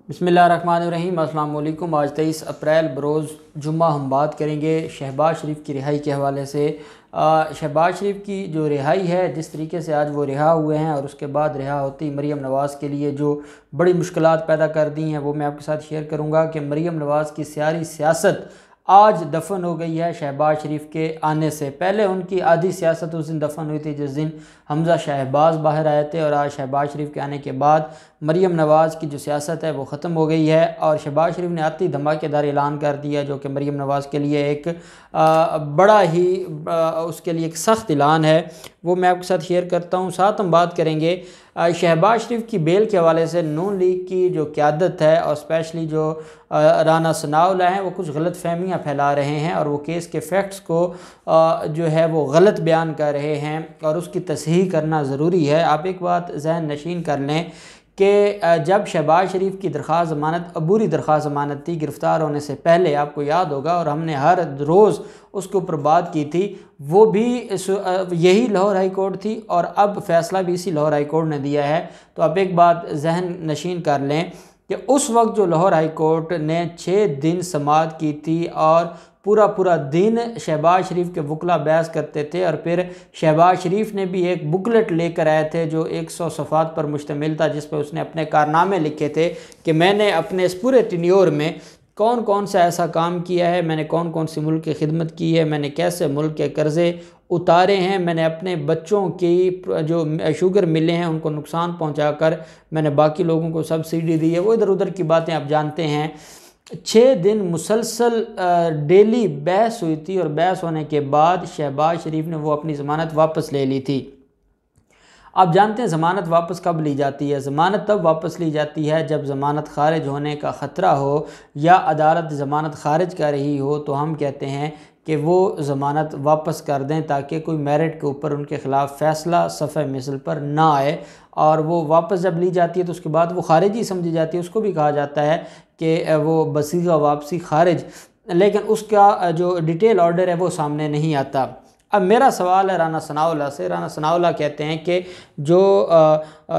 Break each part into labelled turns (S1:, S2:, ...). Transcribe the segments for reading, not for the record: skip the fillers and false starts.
S1: बिस्मिल्लाहिर्रहमानिर्रहीम। अस्सलाम वालेकुम। आज 23 अप्रैल बरोज़ जुम्मा हम बात करेंगे शहबाज शरीफ की रिहाई के हवाले से। शहबाज शरीफ की जो रिहाई है, जिस तरीके से आज वो रिहा हुए हैं और उसके बाद रिहा होती मरीम नवाज़ के लिए जो बड़ी मुश्किलात पैदा कर दी हैं, वो मैं आपके साथ शेयर करूँगा कि मरीम नवाज़ की सारी सियासत आज दफन हो गई है शहबाज शरीफ के आने से पहले। उनकी आधी सियासत उस दिन दफन हुई थी जिस दिन हमज़ा शहबाज बाहर आए थे, और आज शहबाज शरीफ के आने के बाद मरीम नवाज़ की जो सियासत है वो ख़त्म हो गई है। और शहबाज शरीफ ने आती धमाकेदार ऐलान कर दिया जो कि मरीम नवाज़ के लिए एक बड़ा ही उसके लिए एक सख्त ऐलान है, वो मैं आपके साथ शेयर करता हूँ। साथ हम बात करेंगे शहबाज शरीफ की बेल के हवाले से। नून लीग की जो क़यादत है और स्पेशली जो राना सनाउल्लाह हैं, वो कुछ गलत फहमियाँ फैला रहे हैं और वो केस के फैक्ट्स को जो है वो गलत बयान कर रहे हैं और उसकी तस्हीह करना ज़रूरी है। आप एक बात ज़हन नशीन कर लें कि जब शहबाज शरीफ की दरख्वास्त ज़मानत अबूरी दरख्वास्त ज़मानत थी गिरफ़्तार होने से पहले, आपको याद होगा, और हमने हर रोज़ उसके ऊपर बात की थी, वो भी यही लाहौर हाई कोर्ट थी और अब फ़ैसला भी इसी लाहौर हाई कोर्ट ने दिया है। तो आप एक बात जहन नशीन कर लें कि उस वक्त जो लाहौर हाई कोर्ट ने 6 दिन समाअत की थी और पूरा दिन शहबाज शरीफ के वकला बहस करते थे, और फिर शहबाज शरीफ ने भी एक बुकलेट लेकर आए थे जो 100 सफ़ात पर मुश्तमिल था, जिस पर उसने अपने कारनामे लिखे थे कि मैंने अपने इस पूरे टेन्योर में कौन कौन सा ऐसा काम किया है, मैंने कौन कौन सी मुल्क की खिदमत की है, मैंने कैसे मुल्क के कर्ज़े उतारे हैं, मैंने अपने बच्चों की जो शुगर मिले हैं उनको नुकसान पहुंचाकर मैंने बाकी लोगों को सब्सिडी दी है। वो इधर उधर की बातें आप जानते हैं। 6 दिन मुसलसल डेली बहस हुई थी और बहस होने के बाद शहबाज शरीफ ने वो अपनी ज़मानत वापस ले ली थी। आप जानते हैं ज़मानत वापस कब ली जाती है? ज़मानत तब वापस ली जाती है जब ज़मानत खारिज होने का ख़तरा हो या अदालत ज़मानत खारिज कर रही हो, तो हम कहते हैं कि वो ज़मानत वापस कर दें ताकि कोई मेरिट के ऊपर उनके ख़िलाफ़ फ़ैसला सफ़े मिसल पर ना आए। और वो वापस जब ली जाती है तो उसके बाद वो खारिजी समझी जाती है। उसको भी कहा जाता है कि वो बसीगा वापसी खारिज, लेकिन उसका जो डिटेल ऑर्डर है वो सामने नहीं आता। अब मेरा सवाल है राना सनाउल्लाह से। राना सनाउल्लाह कहते हैं कि जो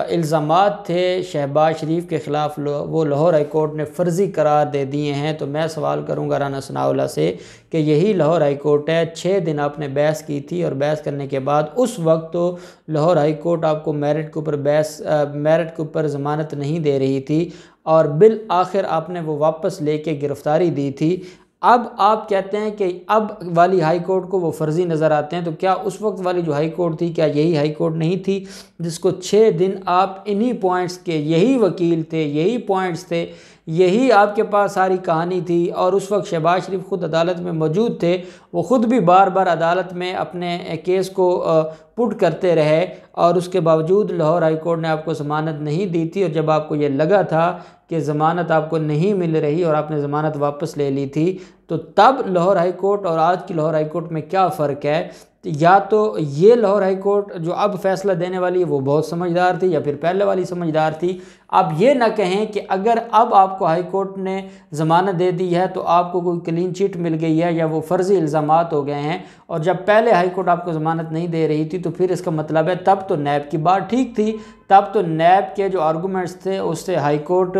S1: इल्ज़ामात थे शहबाज शरीफ के ख़िलाफ़ वो लाहौर हाई कोर्ट ने फ़र्ज़ी करार दे दिए हैं। तो मैं सवाल करूंगा राना सनाउल्लाह से कि यही लाहौर हाई कोर्ट है, 6 दिन आपने बहस की थी और बहस करने के बाद उस वक्त तो लाहौर हाई कोर्ट आपको मेरिट के ऊपर ज़मानत नहीं दे रही थी और बिल आखिर आपने वो वापस लेके गिरफ़्तारी दी थी। अब आप कहते हैं कि अब वाली हाई कोर्ट को वो फ़र्ज़ी नज़र आते हैं, तो क्या उस वक्त वाली जो हाई कोर्ट थी, क्या यही हाई कोर्ट नहीं थी जिसको 6 दिन आप इन्हीं पॉइंट्स के, यही वकील थे, यही पॉइंट्स थे, यही आपके पास सारी कहानी थी, और उस वक्त शहबाज शरीफ ख़ुद अदालत में मौजूद थे, वो ख़ुद भी बार बार अदालत में अपने केस को पुट करते रहे और उसके बावजूद लाहौर हाई कोर्ट ने आपको ज़मानत नहीं दी थी। और जब आपको ये लगा था कि ज़मानत आपको नहीं मिल रही और आपने ज़मानत वापस ले ली थी, तो तब लाहौर हाई कोर्ट और आज की लाहौर हाई कोर्ट में क्या फ़र्क है? या तो ये लाहौर हाई कोर्ट जो अब फैसला देने वाली है वो बहुत समझदार थी, या फिर पहले वाली समझदार थी। आप ये ना कहें कि अगर अब आपको हाई कोर्ट ने ज़मानत दे दी है तो आपको कोई क्लीन चिट मिल गई है या वो फ़र्ज़ी इल्ज़ामात हो गए हैं, और जब पहले हाई कोर्ट आपको ज़मानत नहीं दे रही थी तो फिर इसका मतलब है तब तो नैब की बात ठीक थी, तब तो नैब के जो आर्गूमेंट्स थे उससे हाई कोर्ट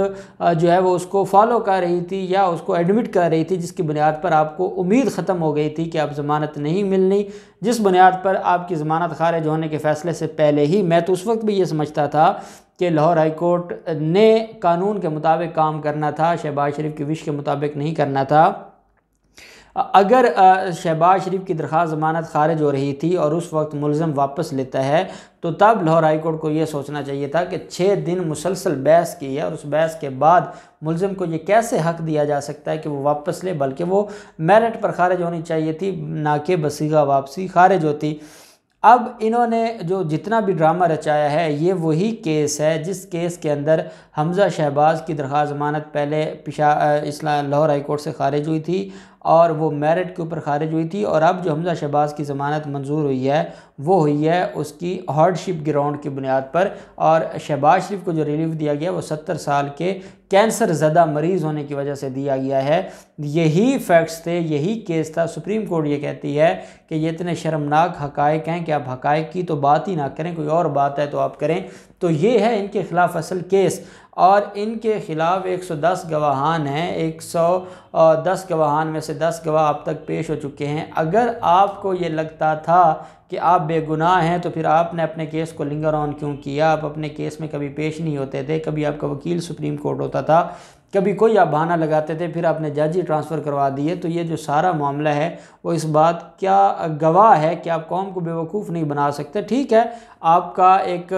S1: जो है वो उसको फॉलो कर रही थी या उसको एडमिट कर रही थी, जिसकी बुनियाद पर आपको उम्मीद ख़त्म हो गई थी कि अब ज़मानत नहीं मिलनी, जिस बुनियाद पर आपकी ज़मानत खारिज होने के फ़ैसले से पहले ही मैं तो उस वक्त भी ये समझता था कि लाहौर हाई कोर्ट ने कानून के मुताबिक काम करना था, शहबाज शरीफ की विश के मुताबिक नहीं करना था। अगर शहबाज शरीफ की दरख्वास्त ज़मानत खारिज हो रही थी और उस वक्त मुलज़म वापस लेता है, तो तब लाहौर हाई कोर्ट को ये सोचना चाहिए था कि 6 दिन मुसलसल बहस की है और उस बहस के बाद मुलज़म को ये कैसे हक़ दिया जा सकता है कि वो वापस ले, बल्कि वो मेरिट पर खारिज होनी चाहिए थी, ना कि बसीगा वापसी खारिज होती। अब इन्होंने जो जितना भी ड्रामा रचाया है ये वही केस है जिस केस के अंदर हमज़ा शहबाज की दरख्वास्त ज़मानत पहले लाहौर हाई कोर्ट से खारिज हुई थी और वो मेरिट के ऊपर खारिज हुई थी, और अब जो हमज़ा शहबाज की ज़मानत मंजूर हुई है वो हुई है उसकी हार्डशिप ग्राउंड की बुनियाद पर। और शहबाज शरीफ को जो रिलीफ दिया गया वो 70 साल के कैंसर ज़दा मरीज़ होने की वजह से दिया गया है। यही फैक्ट्स थे, यही केस था। सुप्रीम कोर्ट ये कहती है कि ये इतने शर्मनाक हक़ाइक़ हैं कि आप हक़ाइक़ की तो बात ही ना करें, कोई और बात है तो आप करें। तो ये है इनके ख़िलाफ़ असल केस। और इनके ख़िलाफ़ 110 गवाहान हैं। 110 गवाहान में से 10 गवाह अब तक पेश हो चुके हैं। अगर आपको ये लगता था कि आप बेगुनाह हैं तो फिर आपने अपने केस को लिंगर ऑन क्यों किया? आप अपने केस में कभी पेश नहीं होते थे, कभी आपका वकील सुप्रीम कोर्ट होता था, कभी कोई आप बहाना लगाते थे, फिर आपने जज ही ट्रांसफ़र करवा दिए। तो ये जो सारा मामला है वो इस बात क्या गवाह है कि आप कौम को बेवकूफ़ नहीं बना सकते। ठीक है, आपका एक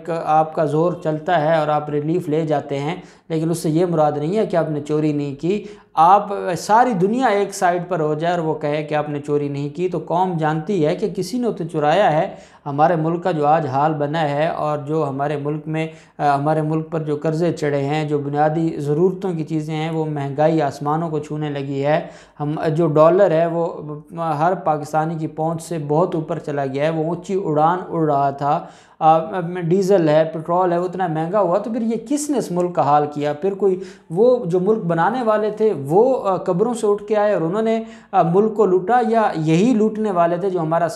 S1: आपका ज़ोर चलता है और आप रिलीफ ले जाते हैं, लेकिन उससे ये मुराद नहीं है कि आपने चोरी नहीं की। आप सारी दुनिया एक साइड पर हो जाए और वो कहे कि आपने चोरी नहीं की, तो कौम जानती है कि किसी ने तो चुराया है। हमारे मुल्क का जो आज हाल बना है और जो हमारे मुल्क पर जो कर्ज़े चढ़े हैं, जो बुनियादी ज़रूरतों की चीज़ें हैं, वो महंगाई आसमानों को छूने लगी है। हम जो डॉलर है वो हर पाकिस्तानी की पहुंच से बहुत ऊपर चला गया है, वो ऊंची उड़ान उड़ रहा था। डीज़ल है, पेट्रोल है, वो इतना महंगा हुआ, तो फिर ये किसने इस मुल्क का हाल किया? फिर कोई वो जो मुल्क बनाने वाले थे वो कब्रों से उठ के आए और उन्होंने मुल्क को लूटा, या यही लूटने वाले थे जो हमारे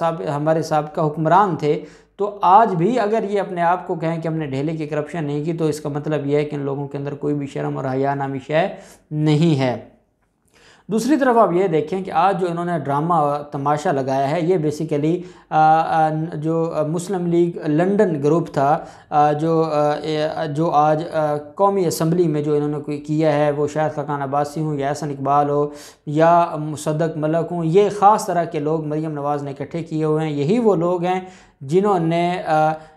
S1: साबिक़ा हुक्मरान थे? तो आज भी अगर ये अपने आप को कहें कि हमने ढेले की करप्शन नहीं की, तो इसका मतलब यह है कि इन लोगों के अंदर कोई भी शर्म और हया नामी शय नहीं है। दूसरी तरफ आप ये देखें कि आज जो इन्होंने ड्रामा तमाशा लगाया है, ये बेसिकली जो मुस्लिम लीग लंदन ग्रुप था, जो आज कौमी असम्बली में जो इन्होंने कोई किया है, वो शायद ख़ाकान अब्बासी हूँ या एहसन इकबाल हो या मुसद्दक मलक हूँ, ये ख़ास तरह के लोग मरीम नवाज़ ने इकट्ठे किए हुए हैं। यही वो लोग हैं जिन्होंने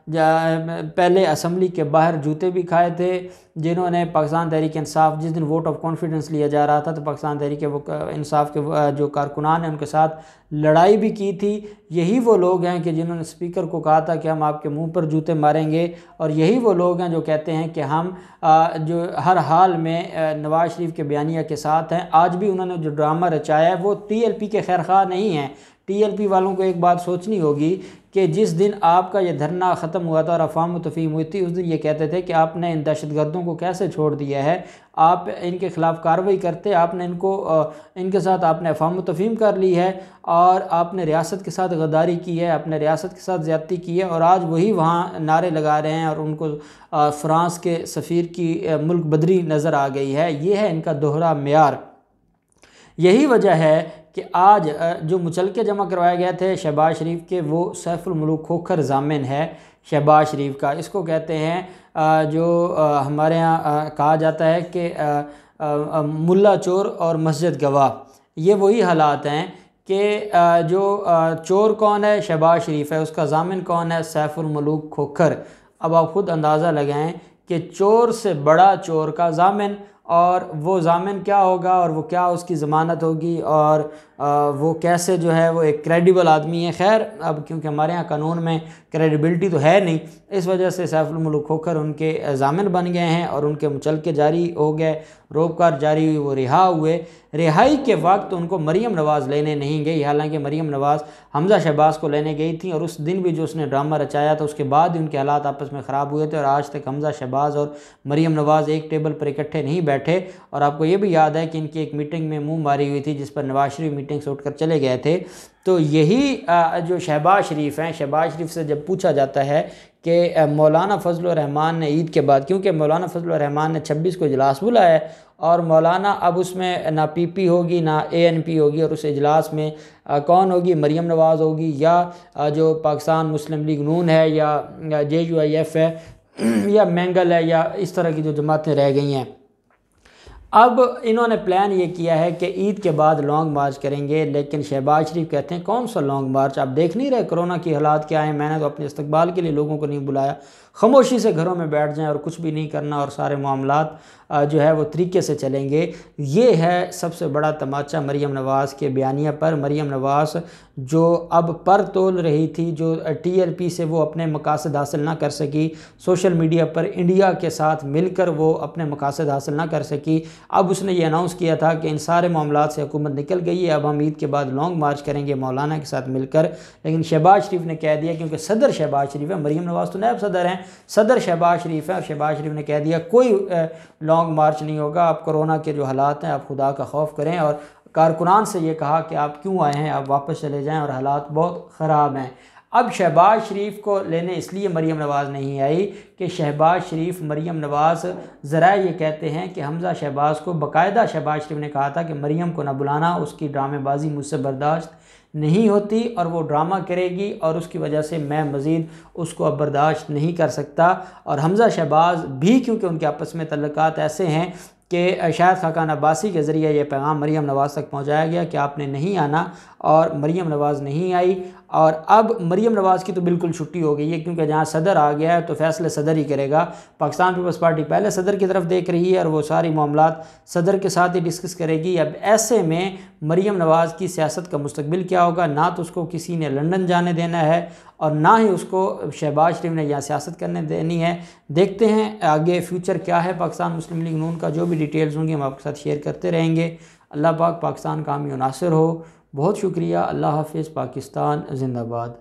S1: पहले असम्बली के बाहर जूते भी खाए थे, जिन्होंने पाकिस्तान तहरीक इंसाफ, जिस दिन वोट ऑफ कॉन्फिडेंस लिया जा रहा था तो पाकिस्तान तहरीक इंसाफ के जो कारकुनान हैं उनके साथ लड़ाई भी की थी। यही वो लोग हैं कि जिन्होंने स्पीकर को कहा था कि हम आपके मुंह पर जूते मारेंगे, और यही वो लोग हैं जो कहते हैं कि हम जो हर हाल में नवाज शरीफ के बयानिया के साथ हैं। आज भी उन्होंने जो ड्रामा रचाया है वो TLP के खैरखा नहीं हैं। TLP वालों को एक बात सोचनी होगी कि जिस दिन आपका ये धरना ख़त्म हुआ था और अफ़वाम तफ़हीम हुई थी, उस दिन ये कहते थे कि आपने इन दहशतगर्दों को कैसे छोड़ दिया है, आप इनके ख़िलाफ़ कार्रवाई करते, आपने इनके साथ आपने अफ़वाम तफ़हीम कर ली है और आपने रियासत के साथ गद्दारी की है, आपने रियासत के साथ ज़्यादती की है, और आज वही वहाँ नारे लगा रहे हैं और उनको फ़्रांस के सफ़ीर की मुल्क बदरी नज़र आ गई है। ये है इनका दोहरा मेयार। यही वजह है कि आज जो मुचलके जमा करवाए गए थे शहबाज शरीफ के, वो सैफुल मुल्क खोखर जामिन है शहबाज शरीफ का। इसको कहते हैं जो हमारे यहाँ कहा जाता है कि मुल्ला चोर और मस्जिद गवाह। ये वही हालात हैं कि जो चोर कौन है? शहबाज शरीफ है। उसका जामिन कौन है? सैफुल मुल्क खोखर। अब आप ख़ुद अंदाज़ा लगाएं कि चोर से बड़ा चोर का जामिन, और वो जामिन क्या होगा और वो क्या उसकी ज़मानत होगी, और वो कैसे जो है वो एक क्रेडिबल आदमी है। खैर, अब क्योंकि हमारे यहाँ कानून में क्रेडिबिलिटी तो है नहीं, इस वजह से सैफुल मुल्क खोखर उनके जामिन बन गए हैं और उनके मुचलके जारी हो गए, रोबकार जारी हुई, वो रिहा हुए। रिहाई के वक्त उनको मरीम नवाज़ लेने नहीं गई, हालांकि मरीम नवाज़ हमज़ा शहबाज को लेने गई थी, और उस दिन भी जो उसने ड्रामा रचाया था उसके बाद ही उनके हालात आपस में ख़राब हुए थे, और आज तक हमज़ा शहबाज और मरीम नवाज़ एक टेबल पर इकट्ठे नहीं बैठे। और आपको ये भी याद है कि इनकी एक मीटिंग में मुँह मारी हुई थी जिस पर नवाज शरीफ मीटिंग से उठकर चले गए थे। तो यही जो शहबाज शरीफ हैं, शहबाज शरीफ से जब पूछा जाता है कि मौलाना फजल रहमान ने ईद के बाद, क्योंकि मौलाना फजल रहमान ने 26 को इजलास बुलाया है, और मौलाना अब उसमें ना PP होगी ना ANP होगी, और उस इजलास में कौन होगी? मरीम नवाज़ होगी, या जो पाकिस्तान मुस्लिम लीग नून है, या JUIF है, या मैंगल है, या इस तरह की जो जमातें रह गई हैं। अब इन्होंने प्लान ये किया है कि ईद के बाद लॉन्ग मार्च करेंगे, लेकिन शहबाज शरीफ कहते हैं कौन सा लॉन्ग मार्च? आप देख नहीं रहे कोरोना की हालात क्या हैं? मैंने तो अपने इस्तकबाल के लिए लोगों को नहीं बुलाया, खामोशी से घरों में बैठ जाएं और कुछ भी नहीं करना, और सारे मामलात जो है वो तरीके से चलेंगे। ये है सबसे बड़ा तमाचा मरीम नवाज़ के बयानिया पर। मरीम नवाज़ जो अब पर तोल रही थी, जो TLP से वो अपने मकासद हासिल ना कर सकी, सोशल मीडिया पर इंडिया के साथ मिलकर वो अपने मकासद हासिल ना कर सकी, अब उसने ये अनाउंस किया था कि इन सारे मामलात से हुकूमत निकल गई है, अब हम ईद के बाद लॉन्ग मार्च करेंगे मौलाना के साथ मिलकर। लेकिन शहबाज शरीफ ने कह दिया, क्योंकि सदर शहबाज शरीफ है, मरीम नवाज़ तो नायब सदर हैं, सदर शहबाज शरीफ है, और शहबाज शरीफ ने कह दिया कोई लॉन्ग मार्च नहीं होगा, आप कोरोना के जो हालात हैं आप खुदा का खौफ करें, और कारकुनान से ये कहा कि आप क्यों आए हैं, आप वापस चले जाएं, और हालात बहुत ख़राब हैं। अब शहबाज शरीफ को लेने इसलिए मरीम नवाज़ नहीं आई कि शहबाज शरीफ मरीम नवाज़ ज़रा ये कहते हैं कि हमज़ा शहबाज को बाकायदा शहबाज शरीफ ने कहा था कि मरीम को ना बुलाना, उसकी ड्रामेबाजी मुझसे बर्दाश्त नहीं होती और वो ड्रामा करेगी और उसकी वजह से मैं मज़ीद उसको अब बर्दाश्त नहीं कर सकता। और हमज़ा शहबाज भी क्योंकि उनके आपस में तल्लुकात ऐसे हैं कि शायद खाकान अब्बासी के ज़रिए ये पैगाम मरीम नवाज़ तक पहुँचाया गया कि आपने नहीं आना, और मरीम नवाज़ नहीं आई। और अब मरीम नवाज़ की तो बिल्कुल छुट्टी हो गई है, क्योंकि जहाँ सदर आ गया है तो फैसले सदर ही करेगा। पाकिस्तान पीपल्स पार्टी पहले सदर की तरफ देख रही है और वो सारी मामलात सदर के साथ ही डिस्कस करेगी। अब ऐसे में मरीम नवाज़ की सियासत का मुस्तकबिल क्या होगा, ना तो उसको किसी ने लंदन जाने देना है और ना ही उसको शहबाज शरीफ ने यहाँ सियासत करने देनी है। देखते हैं आगे फ्यूचर क्या है पाकिस्तान मुस्लिम लीग नून का। जो भी डिटेल्स होंगी हम आपके साथ शेयर करते रहेंगे। अल्लाह पाक पाकिस्तान का हामी नासिर हो। बहुत शुक्रिया। अल्लाह हाफ़िज़। पाकिस्तान जिंदाबाद।